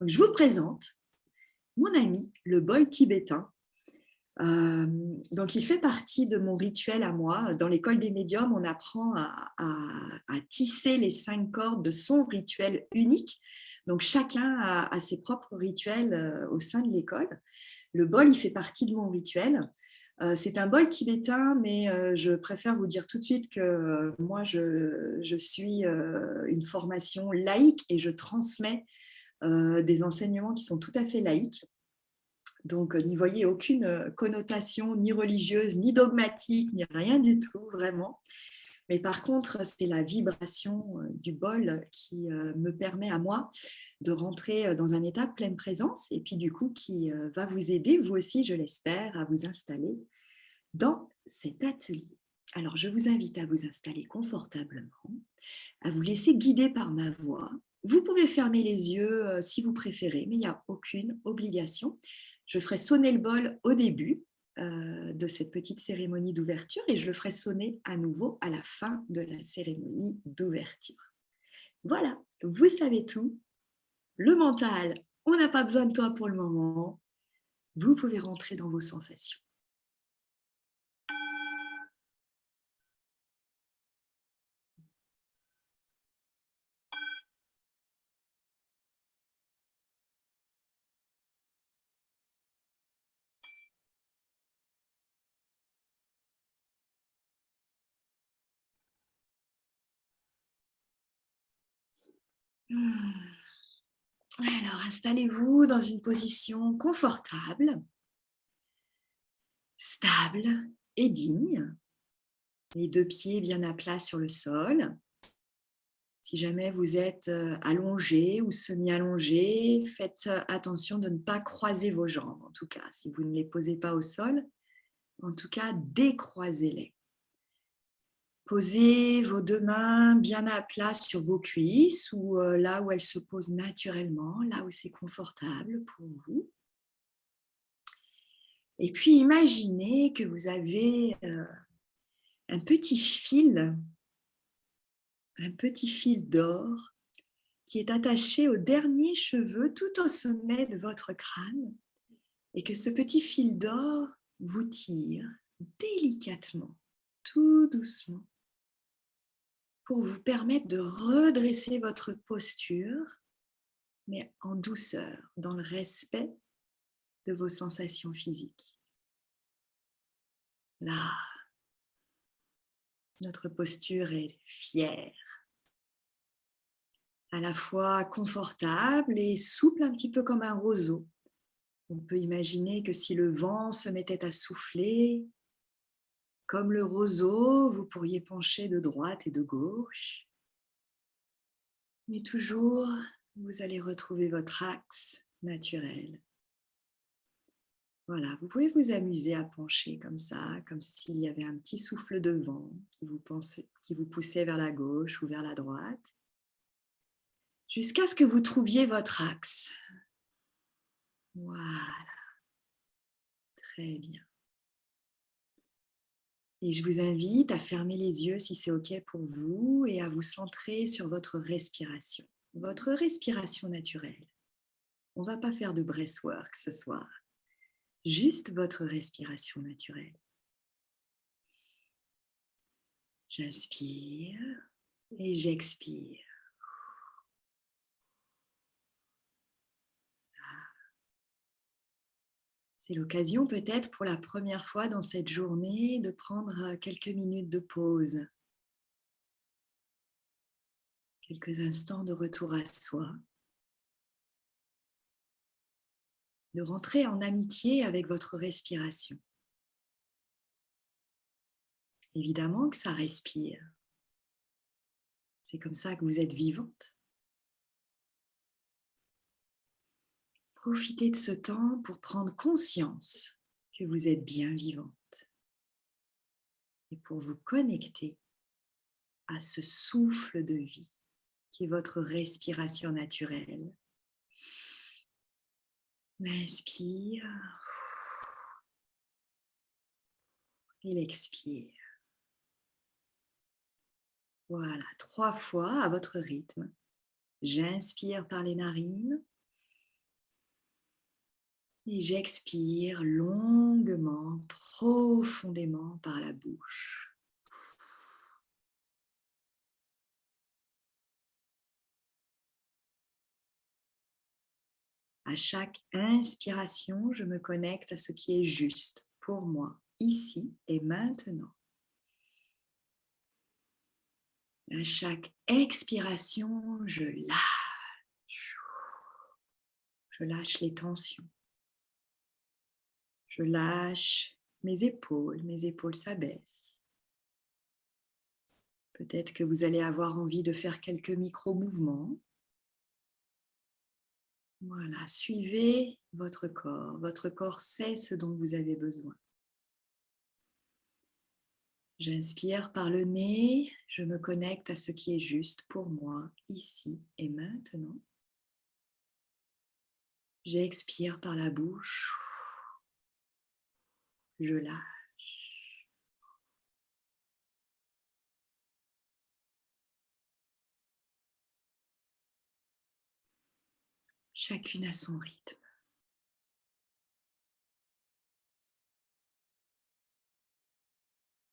Donc, je vous présente mon ami, le bol tibétain. Donc, il fait partie de mon rituel à moi. Dans l'école des médiums, on apprend à tisser les 5 cordes de son rituel unique. Donc, chacun a ses propres rituels au sein de l'école. Le bol, il fait partie de mon rituel. C'est un bol tibétain, mais je préfère vous dire tout de suite que moi, je suis une formation laïque et je transmets des enseignements qui sont tout à fait laïques. Donc, n'y voyez aucune connotation ni religieuse, ni dogmatique, ni rien du tout, vraiment. Mais par contre, c'est la vibration du bol qui me permet à moi de rentrer dans un état de pleine présence et puis du coup qui va vous aider, vous aussi, je l'espère, à vous installer dans cet atelier. Alors, je vous invite à vous installer confortablement, à vous laisser guider par ma voix. Vous pouvez fermer les yeux si vous préférez, mais il n'y a aucune obligation. Je ferai sonner le bol au début de cette petite cérémonie d'ouverture et je le ferai sonner à nouveau à la fin de la cérémonie d'ouverture. Voilà, vous savez tout. Le mental, on n'a pas besoin de toi pour le moment. Vous pouvez rentrer dans vos sensations. Alors, installez-vous dans une position confortable, stable et digne. Les 2 pieds bien à plat sur le sol. Si jamais vous êtes allongé ou semi-allongé, faites attention de ne pas croiser vos jambes. En tout cas, si vous ne les posez pas au sol, en tout cas, décroisez-les. Posez vos 2 mains bien à plat sur vos cuisses ou là où elles se posent naturellement, là où c'est confortable pour vous. Et puis, imaginez que vous avez un petit fil d'or qui est attaché au dernier cheveu tout au sommet de votre crâne et que ce petit fil d'or vous tire délicatement, tout doucement, pour vous permettre de redresser votre posture, mais en douceur, dans le respect de vos sensations physiques. Là, notre posture est fière, à la fois confortable et souple, un petit peu comme un roseau. On peut imaginer que si le vent se mettait à souffler, comme le roseau, vous pourriez pencher de droite et de gauche. Mais toujours, vous allez retrouver votre axe naturel. Voilà, vous pouvez vous amuser à pencher comme ça, comme s'il y avait un petit souffle de vent qui vous poussait vers la gauche ou vers la droite, jusqu'à ce que vous trouviez votre axe. Voilà, très bien. Et je vous invite à fermer les yeux si c'est OK pour vous et à vous centrer sur votre respiration naturelle. On ne va pas faire de breathwork ce soir, juste votre respiration naturelle. J'inspire et j'expire. C'est l'occasion peut-être pour la première fois dans cette journée de prendre quelques minutes de pause, quelques instants de retour à soi, de rentrer en amitié avec votre respiration. Évidemment que ça respire. C'est comme ça que vous êtes vivante. Profitez de ce temps pour prendre conscience que vous êtes bien vivante et pour vous connecter à ce souffle de vie qui est votre respiration naturelle. L'inspire et l'expire. Voilà, 3 fois à votre rythme. J'inspire par les narines Et j'expire longuement, profondément par la bouche. À chaque inspiration, je me connecte à ce qui est juste pour moi, ici et maintenant. À chaque expiration, je lâche. Je lâche les tensions. Je lâche mes épaules s'abaissent. Peut-être que vous allez avoir envie de faire quelques micro-mouvements. Voilà, suivez votre corps. Votre corps sait ce dont vous avez besoin. J'inspire par le nez, je me connecte à ce qui est juste pour moi, ici et maintenant. J'expire par la bouche, je lâche. Chacune à son rythme.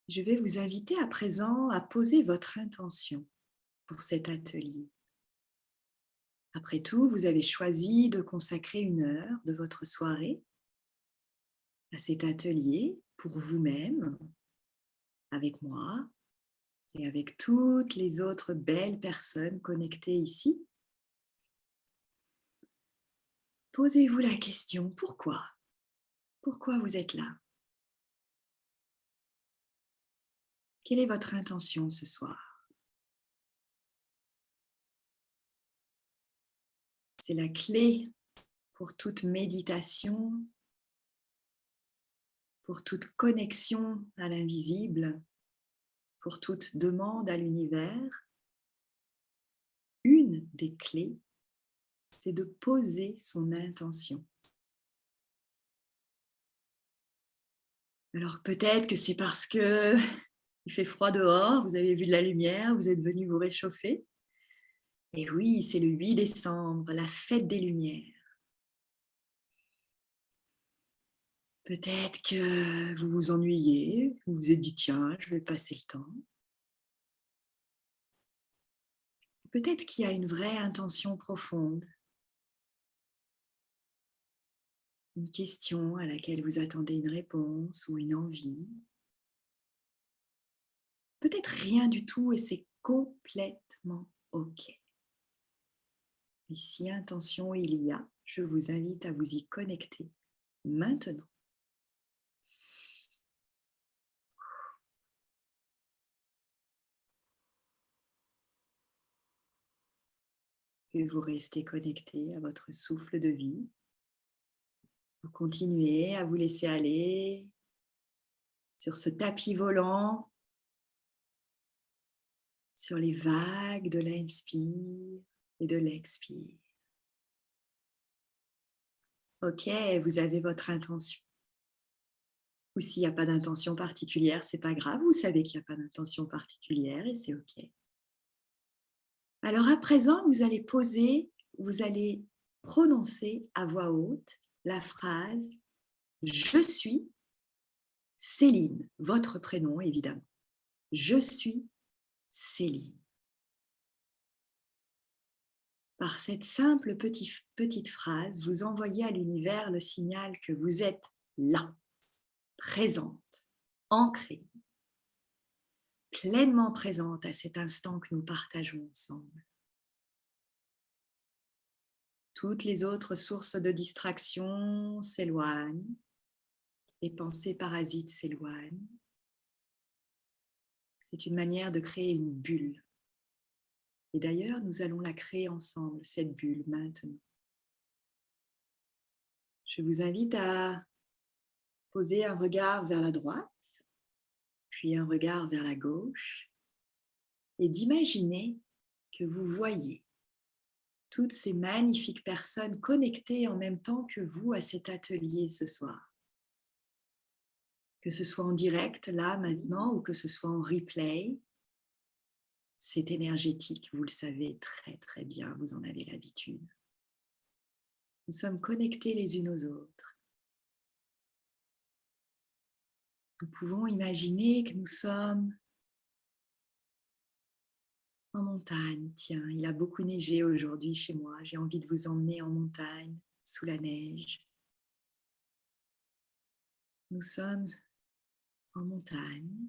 Je vais vous inviter à présent à poser votre intention pour cet atelier. Après tout, vous avez choisi de consacrer 1 heure de votre soirée à cet atelier pour vous-même, avec moi et avec toutes les autres belles personnes connectées ici. Posez-vous la question, pourquoi? Pourquoi vous êtes là? Quelle est votre intention ce soir? C'est la clé pour toute méditation, pour toute connexion à l'invisible, pour toute demande à l'univers. Une des clés, c'est de poser son intention. Alors peut-être que c'est parce que il fait froid dehors, vous avez vu de la lumière, vous êtes venu vous réchauffer. Et oui, c'est le 8 décembre, la fête des Lumières. Peut-être que vous vous ennuyez, vous vous êtes dit tiens, je vais passer le temps. Peut-être qu'il y a une vraie intention profonde, une question à laquelle vous attendez une réponse ou une envie. Peut-être rien du tout et c'est complètement OK. Et si intention il y a, je vous invite à vous y connecter maintenant. Et vous restez connecté à votre souffle de vie. Vous continuez à vous laisser aller sur ce tapis volant, sur les vagues de l'inspire et de l'expire. Ok, vous avez votre intention. Ou s'il n'y a pas d'intention particulière, c'est pas grave, vous savez qu'il n'y a pas d'intention particulière et c'est ok. Alors à présent, vous allez prononcer à voix haute la phrase « Je suis Céline », votre prénom évidemment. « Je suis Céline ». Par cette simple petite phrase, vous envoyez à l'univers le signal que vous êtes là, présente, ancrée, pleinement présente à cet instant que nous partageons ensemble. Toutes les autres sources de distraction s'éloignent, les pensées parasites s'éloignent. C'est une manière de créer une bulle. Et d'ailleurs, nous allons la créer ensemble, cette bulle, maintenant. Je vous invite à poser un regard vers la droite, puis un regard vers la gauche, et d'imaginer que vous voyez toutes ces magnifiques personnes connectées en même temps que vous à cet atelier ce soir. Que ce soit en direct, là, maintenant, ou que ce soit en replay, c'est énergétique, vous le savez très très bien, vous en avez l'habitude. Nous sommes connectés les unes aux autres Nous pouvons imaginer que nous sommes en montagne. Tiens, il a beaucoup neigé aujourd'hui chez moi. J'ai envie de vous emmener en montagne, sous la neige. Nous sommes en montagne,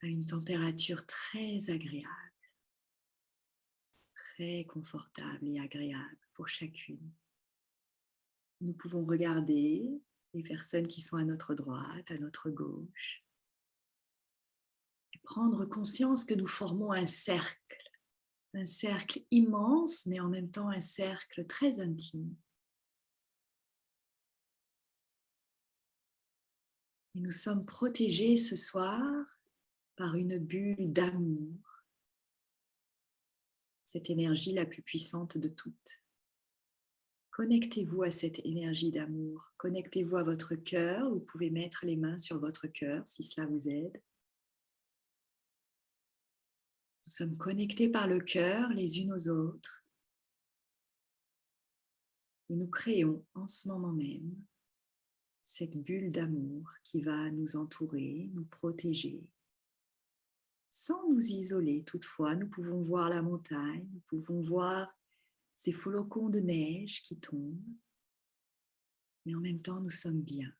à une température très agréable, très confortable et agréable pour chacune. Nous pouvons regarder les personnes qui sont à notre droite, à notre gauche, et prendre conscience que nous formons un cercle immense, mais en même temps un cercle très intime. Et nous sommes protégés ce soir par une bulle d'amour, cette énergie la plus puissante de toutes. Connectez-vous à cette énergie d'amour, connectez-vous à votre cœur, vous pouvez mettre les mains sur votre cœur si cela vous aide. Nous sommes connectés par le cœur les unes aux autres et nous créons en ce moment même cette bulle d'amour qui va nous entourer, nous protéger. Sans nous isoler toutefois, nous pouvons voir la montagne, nous pouvons voir ces flocons de neige qui tombent, mais en même temps nous sommes bien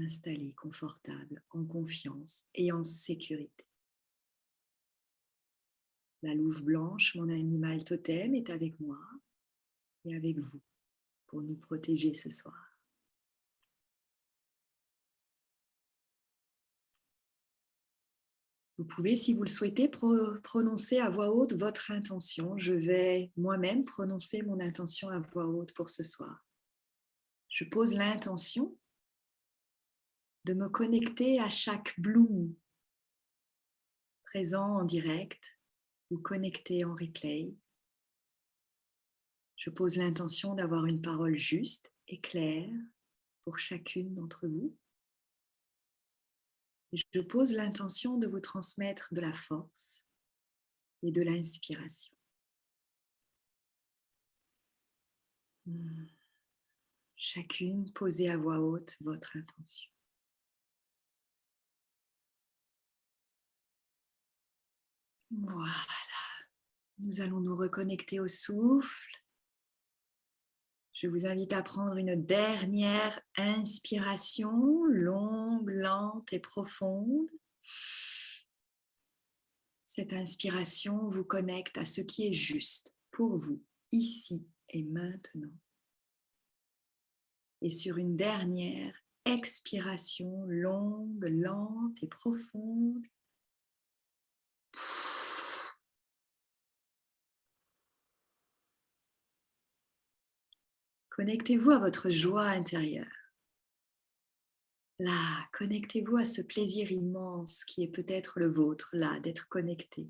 installés, confortables, en confiance et en sécurité. La louve blanche, mon animal totem, est avec moi et avec vous pour nous protéger ce soir. Vous pouvez, si vous le souhaitez, prononcer à voix haute votre intention. Je vais moi-même prononcer mon intention à voix haute pour ce soir. Je pose l'intention de me connecter à chaque Bloomy présent en direct ou connecté en replay. Je pose l'intention d'avoir une parole juste et claire pour chacune d'entre vous. Et je pose l'intention de vous transmettre de la force et de l'inspiration. Chacune, posez à voix haute votre intention. Voilà. Nous allons nous reconnecter au souffle. Je vous invite à prendre une dernière inspiration, longue, lente et profonde. Cette inspiration vous connecte à ce qui est juste pour vous, ici et maintenant. Et sur une dernière expiration longue, lente et profonde, connectez-vous à votre joie intérieure. Là, connectez-vous à ce plaisir immense qui est peut-être le vôtre, là, d'être connecté.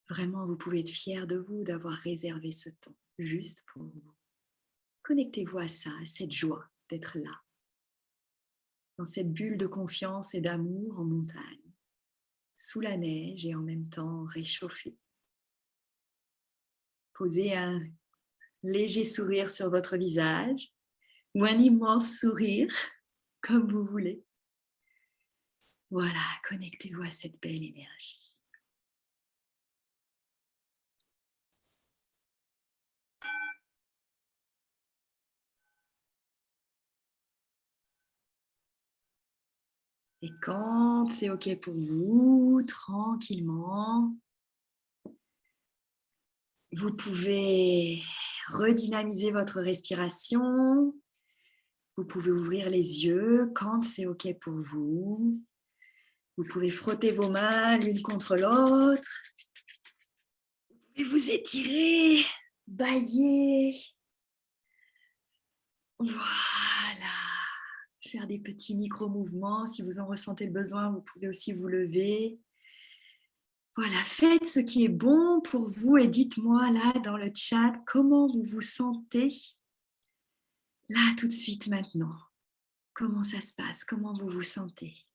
Vraiment, vous pouvez être fier de vous d'avoir réservé ce temps juste pour vous. Connectez-vous à ça, à cette joie d'être là, dans cette bulle de confiance et d'amour en montagne, sous la neige et en même temps réchauffé. Posez un léger sourire sur votre visage ou un immense sourire, comme vous voulez. Voilà, connectez-vous à cette belle énergie. Et quand c'est OK pour vous, tranquillement, vous pouvez redynamiser votre respiration. Vous pouvez ouvrir les yeux quand c'est OK pour vous. Vous pouvez frotter vos mains l'une contre l'autre. Vous pouvez vous étirer, bâiller. Voilà. Faire des petits micro-mouvements. Si vous en ressentez le besoin, vous pouvez aussi vous lever. Voilà, faites ce qui est bon pour vous et dites-moi là dans le chat comment vous vous sentez là tout de suite maintenant. Comment ça se passe? Comment vous vous sentez?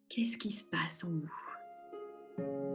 Qu'est-ce qui se passe en vous?